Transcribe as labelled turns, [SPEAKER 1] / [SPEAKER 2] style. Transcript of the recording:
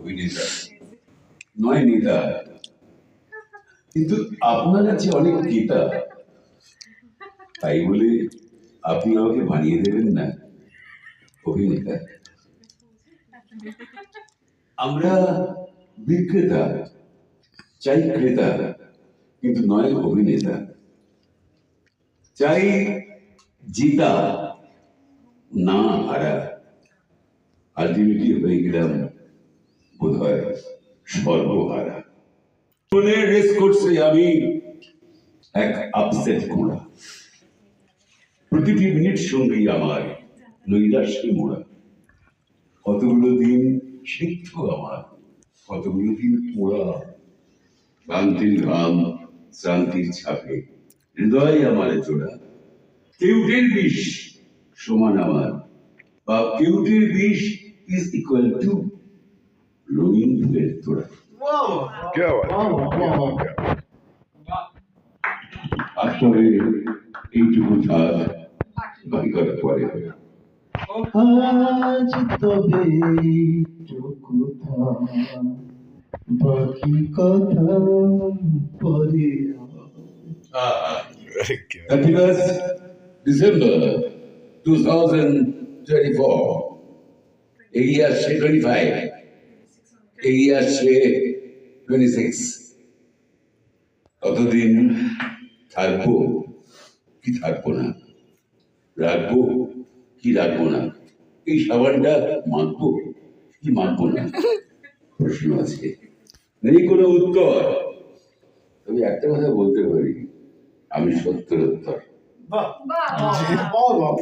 [SPEAKER 1] অভিনেতা নয় নেতা, কিন্তু আপনার কাছে অনেক নেতা, তাই বলে আপনি আমাকে বানিয়ে দেবেন না অভিনেতা। আমরা বিক্রেতা, চাই ক্রেতা, কিন্তু নয় অভিনেতা। চাই জিতা, না হারা। আলটিমেটলি হয়ে গেলাম বোধ হয় সর্বহারা। রেস করছে আমি এক আপসেট ঘোড়া, প্রতিটি মিনিট সঙ্গেই আমার নৈরাশ্যে মোড়া। কতগুলো দিন সিদ্ধ আমার, কতগুলো দিন পোড়া। ক্লান্তির ঘাম, শ্রান্তির ছাপে হৃদয় আমার জোড়া। কেউটের বিষ সমান আমার, বা কেউটের বিষ ইজ ইকুয়াল টু রঙিন ফুলের তোড়া। আসতে হবে এইটুকু থাক, বাকি কথা পরে হবে।
[SPEAKER 2] আজ তবে এইটুকু থাক, বাকি কথা পরে হবে।
[SPEAKER 1] 31st December 2024, এগিয়ে আসছে 25, এগিয়ে আসছে 26। কতদিন থাকবো কি থাকবো না, রাখবো কি রাখবো না, এই সাবানটা মাখবো কি মাখবো না, প্রশ্ন আছে, নেই কোনো উত্তর। তবে একটা কথা বলতে পারি, আমি সত্যের উত্তর।
[SPEAKER 2] বাহ বাহ বাহ।